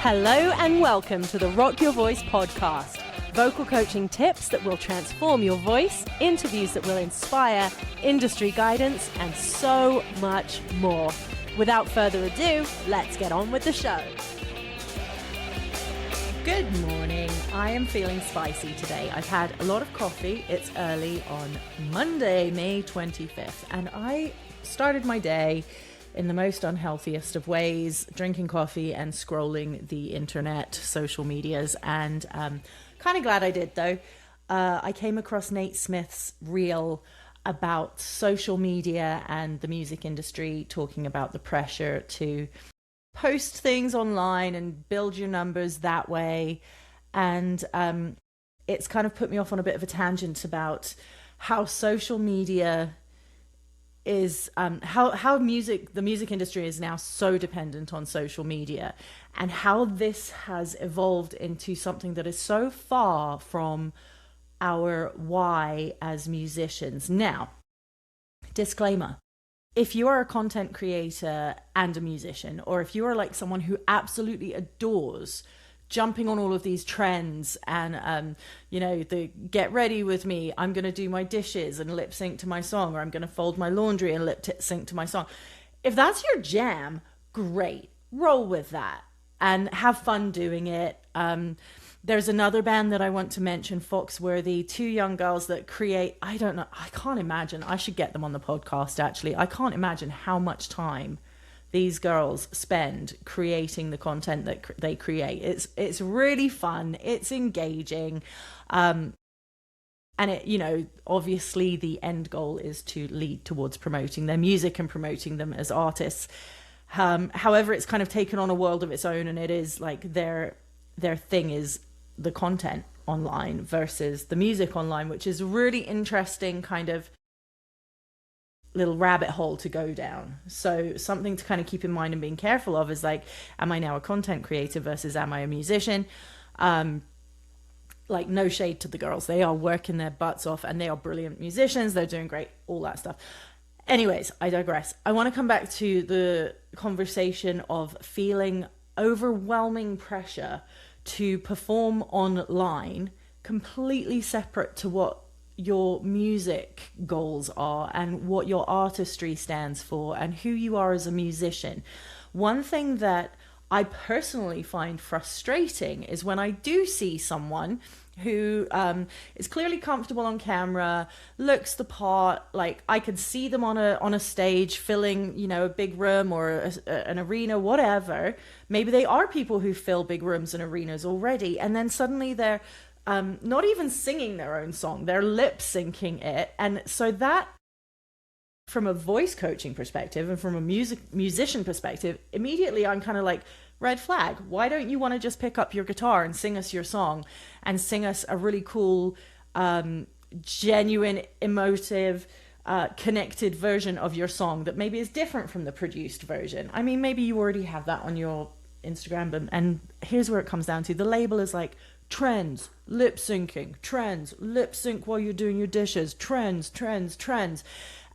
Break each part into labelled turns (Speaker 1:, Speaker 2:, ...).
Speaker 1: Hello and welcome to the Rock Your Voice podcast. Vocal coaching tips that will transform your voice, interviews that will inspire, industry guidance, and so much more. Without further ado, let's get on with the show. Good morning. I am feeling spicy today. I've had a lot of coffee. It's early on Monday, May 25th, and I started my day in the most unhealthiest of ways, drinking coffee and scrolling the internet, social medias, and kind of glad I did though. I came across Nate Smith's reel about social media and the music industry, talking about the pressure to post things online and build your numbers that way. And it's kind of put me off on a bit of a tangent about how social media is how the music industry is now so dependent on social media, and how this has evolved into something that is so far from our why as musicians. Now, disclaimer, if you are a content creator and a musician, or if you are like someone who absolutely adores jumping on all of these trends and the get ready with me, I'm going to do my dishes and lip sync to my song, or I'm going to fold my laundry and lip sync to my song. If that's your jam, great, roll with that and have fun doing it. There's another band that I want to mention, Foxworthy, two young girls that create, I can't imagine, I should get them on the podcast actually. I can't imagine how much time these girls spend creating the content that they create. It's really fun, it's engaging, and it, obviously the end goal is to lead towards promoting their music and promoting them as artists. However, it's kind of taken on a world of its own, and it is like their thing is the content online versus the music online, which is really interesting kind of little rabbit hole to go down. So something to kind of keep in mind and being careful of is like, am I now a content creator versus am I a musician? Like, no shade to the girls, they are working their butts off and they are brilliant musicians, they're doing great, all that stuff. Anyways, I digress. I want to come back to the conversation of feeling overwhelming pressure to perform online, completely separate to what your music goals are and what your artistry stands for and who you are as a musician. One thing that I personally find frustrating is when I do see someone who is clearly comfortable on camera, looks the part, like I can see them on a stage filling, a big room or an arena, whatever. Maybe they are people who fill big rooms and arenas already, and then suddenly they're not even singing their own song, they're lip syncing it. And so that, from a voice coaching perspective and from a musician perspective, immediately I'm kind of like, red flag. Why don't you want to just pick up your guitar and sing us your song and sing us a really cool, genuine, emotive, connected version of your song that maybe is different from the produced version? I mean, maybe you already have that on your Instagram, and here's where it comes down to. The label is like, trends, lip syncing, trends, lip sync while you're doing your dishes, trends.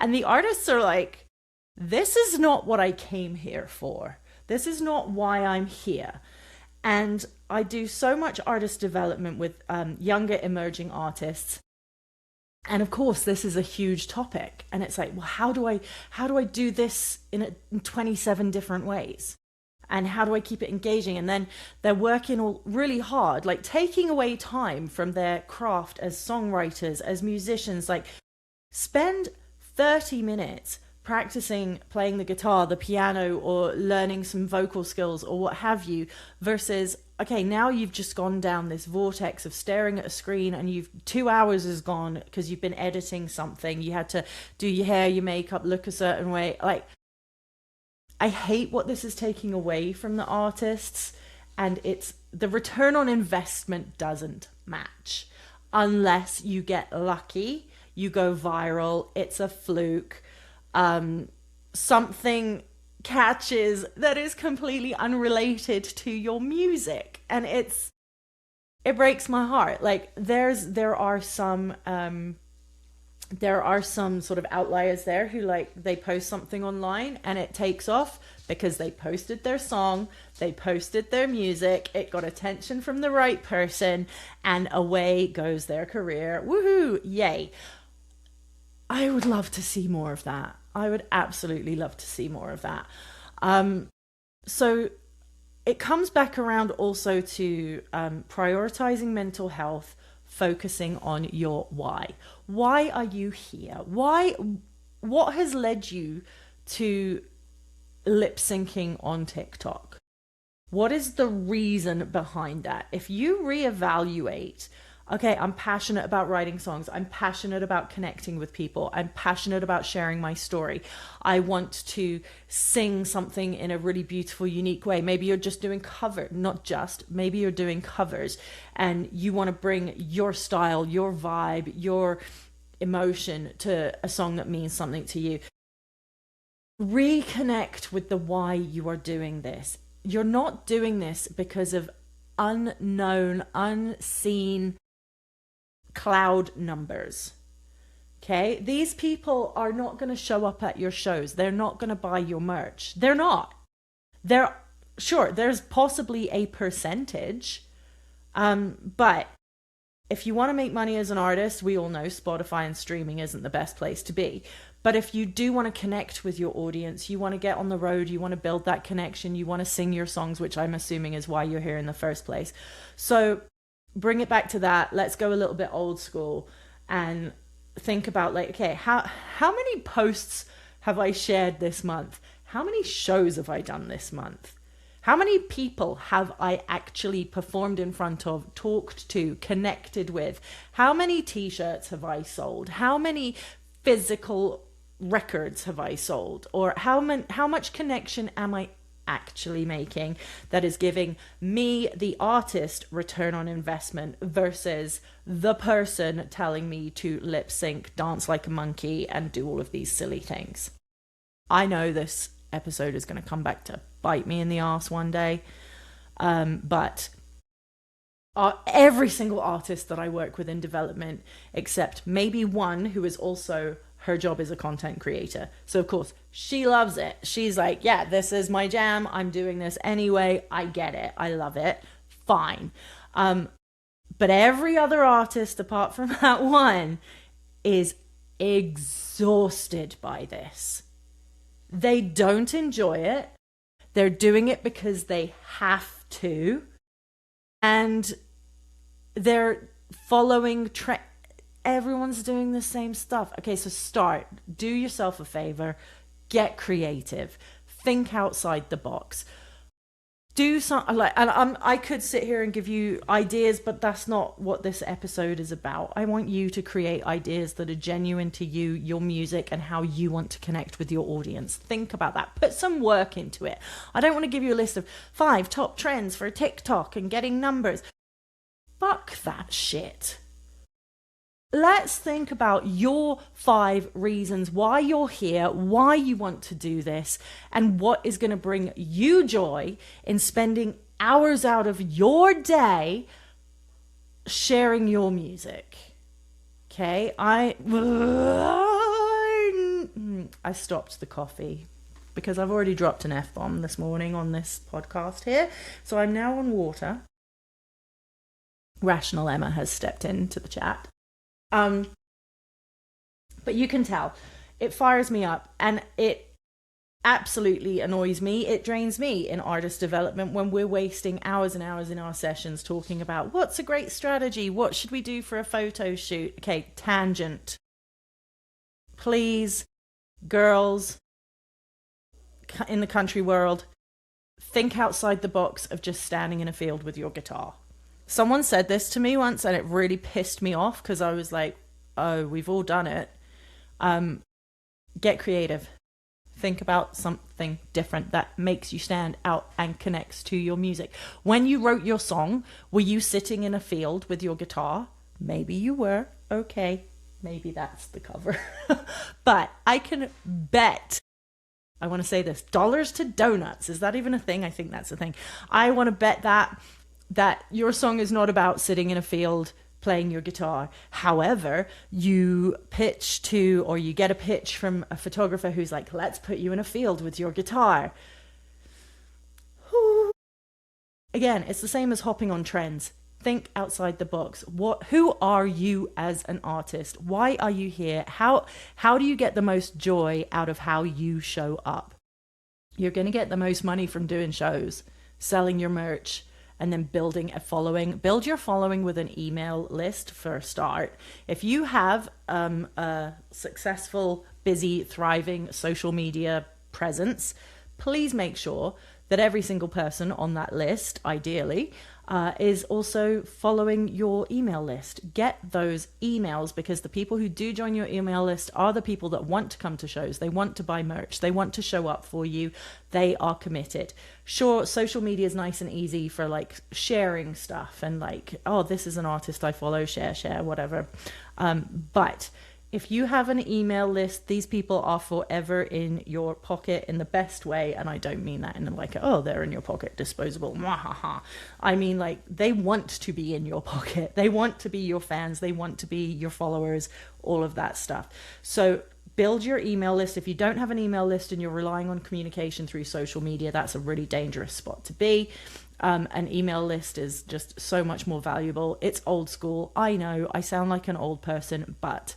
Speaker 1: And the artists are like, this is not what I came here for. This is not why I'm here. And I do so much artist development with younger emerging artists. And of course, this is a huge topic. And it's like, well, how do I do this in 27 different ways? And how do I keep it engaging? And then they're working all really hard, like taking away time from their craft as songwriters, as musicians. Like, spend 30 minutes practicing playing the guitar, the piano, or learning some vocal skills or what have you, versus, okay, now you've just gone down this vortex of staring at a screen and 2 hours is gone because you've been editing something. You had to do your hair, your makeup, look a certain way. Like, I hate what this is taking away from the artists, and it's the return on investment doesn't match unless you get lucky, you go viral, it's a fluke, something catches that is completely unrelated to your music, and it breaks my heart. Like, there are some There are some sort of outliers there who like they post something online and it takes off because they posted their song, they posted their music, it got attention from the right person, and away goes their career. Woohoo! Yay. I would love to see more of that. I would absolutely love to see more of that. So it comes back around also to prioritizing mental health, focusing on your why. Why are you here? What has led you to lip syncing on TikTok? What is the reason behind that? If you reevaluate, okay, I'm passionate about writing songs. I'm passionate about connecting with people. I'm passionate about sharing my story. I want to sing something in a really beautiful, unique way. Maybe you're just doing maybe you're doing covers and you want to bring your style, your vibe, your emotion to a song that means something to you. Reconnect with the why you are doing this. You're not doing this because of unknown, unseen cloud numbers. Okay, these people are not going to show up at your shows. They're not going to buy your merch. They're not. There's possibly a percentage, but if you want to make money as an artist, we all know Spotify and streaming isn't the best place to be. But if you do want to connect with your audience, you want to get on the road, you want to build that connection, you want to sing your songs, which I'm assuming is why you're here in the first place. So bring it back to that. Let's go a little bit old school and think about like, okay, how many posts have I shared this month? How many shows have I done this month? How many people have I actually performed in front of, talked to, connected with? How many t-shirts have I sold? How many physical records have I sold? Or how much connection am I actually making that is giving me, the artist, return on investment versus the person telling me to lip sync, dance like a monkey, and do all of these silly things? I know this episode is going to come back to bite me in the ass one day, but every single artist that I work with in development, except maybe one who is also, her job is a content creator. So of course she loves it. She's like, yeah, this is my jam. I'm doing this anyway. I get it. I love it. Fine. But every other artist apart from that one is exhausted by this. They don't enjoy it. They're doing it because they have to. And they're following everyone's doing the same stuff. Okay, so do yourself a favor, get creative, think outside the box. Do something like, and I could sit here and give you ideas, but that's not what this episode is about. I want you to create ideas that are genuine to you, your music, and how you want to connect with your audience. Think about that. Put some work into it. I don't want to give you a list of 5 top trends for TikTok and getting numbers. Fuck that shit. Let's think about your 5 reasons why you're here, why you want to do this, and what is going to bring you joy in spending hours out of your day sharing your music. Okay, I stopped the coffee because I've already dropped an F-bomb this morning on this podcast here. So I'm now on water. Rational Emma has stepped into the chat. But you can tell it fires me up, and it absolutely annoys me. It drains me in artist development when we're wasting hours and hours in our sessions talking about what's a great strategy, what should we do for a photo shoot. Okay, tangent. Please, girls in the country world, think outside the box of just standing in a field with your guitar. Someone said this to me once and it really pissed me off because I was like, oh, we've all done it. Get creative. Think about something different that makes you stand out and connects to your music. When you wrote your song, were you sitting in a field with your guitar? Maybe you were. Okay, maybe that's the cover. But I can bet, I want to say this, dollars to donuts. Is that even a thing? I think that's a thing. I want to bet that your song is not about sitting in a field playing your guitar. However, you pitch to, or you get a pitch from a photographer who's like, let's put you in a field with your guitar. Again, it's the same as hopping on trends. Think outside the box. Who are you as an artist? Why are you here? How do you get the most joy out of how you show up? You're going to get the most money from doing shows, selling your merch, and then building a following. Build your following with an email list for a start. If you have a successful, busy, thriving social media presence, please make sure that every single person on that list, ideally, is also following your email list. Get those emails, because the people who do join your email list are the people that want to come to shows. They want to buy merch. They want to show up for you. They are committed. Sure, social media is nice and easy for like sharing stuff and like, oh, this is an artist I follow, share, whatever. But if you have an email list, these people are forever in your pocket in the best way. And I don't mean that in like, oh, they're in your pocket, disposable. I mean, like, they want to be in your pocket. They want to be your fans. They want to be your followers, all of that stuff. So build your email list. If you don't have an email list and you're relying on communication through social media, that's a really dangerous spot to be. An email list is just so much more valuable. It's old school. I know I sound like an old person, but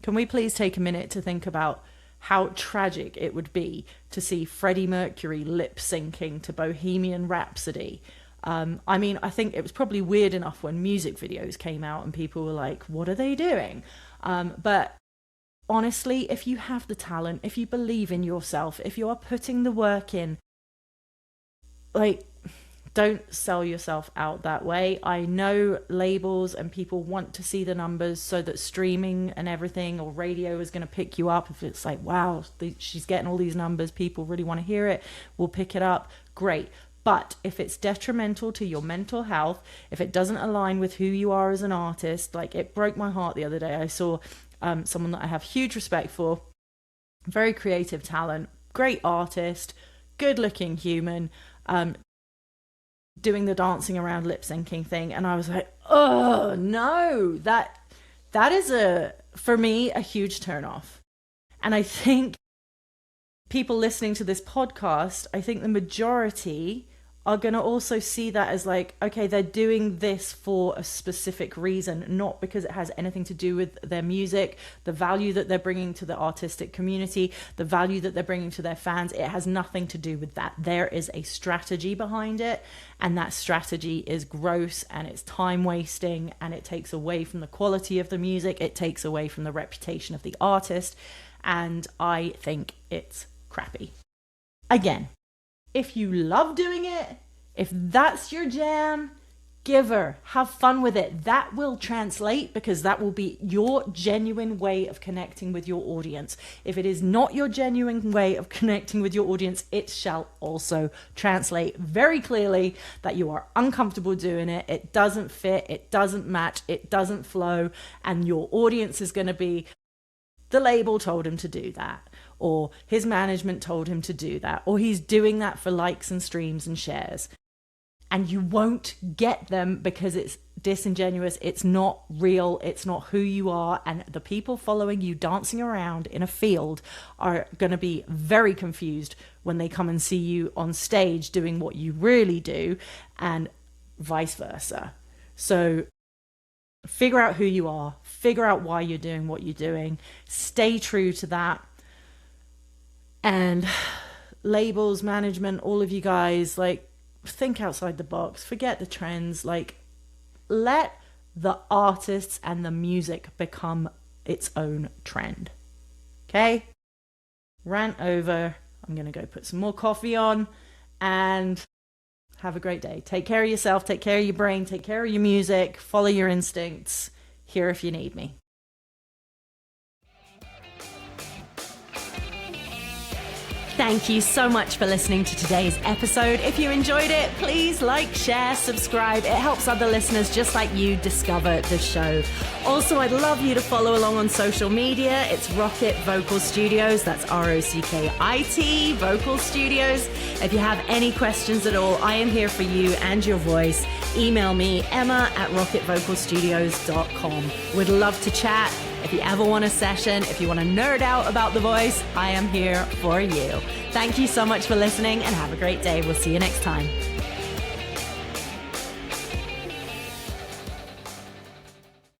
Speaker 1: can we please take a minute to think about how tragic it would be to see Freddie Mercury lip syncing to Bohemian Rhapsody? I mean, I think it was probably weird enough when music videos came out and people were like, what are they doing? But honestly, if you have the talent, if you believe in yourself, if you are putting the work in, like, don't sell yourself out that way. I know labels and people want to see the numbers so that streaming and everything or radio is going to pick you up. If it's like, wow, she's getting all these numbers, people really want to hear it, we'll pick it up. Great. But if it's detrimental to your mental health, if it doesn't align with who you are as an artist, like, it broke my heart the other day. I saw someone that I have huge respect for, very creative talent, great artist, good looking human, doing the dancing around lip syncing thing, and I was like, oh no, that is for me a huge turn off. And I think people listening to this podcast, I think the majority are going to also see that as like, okay, they're doing this for a specific reason, not because it has anything to do with their music, the value that they're bringing to the artistic community, the value that they're bringing to their fans. It has nothing to do with that. There is a strategy behind it, and that strategy is gross, and it's time wasting, and it takes away from the quality of the music. It takes away from the reputation of the artist, and I think it's crappy. Again, if you love doing it, if that's your jam, give her, have fun with it. That will translate, because that will be your genuine way of connecting with your audience. If it is not your genuine way of connecting with your audience, it shall also translate very clearly that you are uncomfortable doing it. It doesn't fit, it doesn't match, it doesn't flow, and your audience is going to be, the label told him to do that, or his management told him to do that, or he's doing that for likes and streams and shares. And you won't get them because it's disingenuous, it's not real, it's not who you are. And the people following you dancing around in a field are going to be very confused when they come and see you on stage doing what you really do, and vice versa. So figure out who you are, figure out why you're doing what you're doing, stay true to that. And labels, management, all of you guys, like, think outside the box, forget the trends, like, let the artists and the music become its own trend. Okay? Rant over. I'm going to go put some more coffee on and have a great day. Take care of yourself, take care of your brain, take care of your music, follow your instincts. Here if you need me. Thank you so much for listening to today's episode. If you enjoyed it, please like, share, subscribe. It helps other listeners just like you discover the show. Also, I'd love you to follow along on social media. It's Rockit Vocal Studios. That's ROCKIT Vocal Studios. If you have any questions at all, I am here for you and your voice. email me, emma@rocketvocalstudios.com. Would love to chat. If you ever want a session, if you want to nerd out about the voice, I am here for you. Thank you so much for listening and have a great day. We'll see you next time.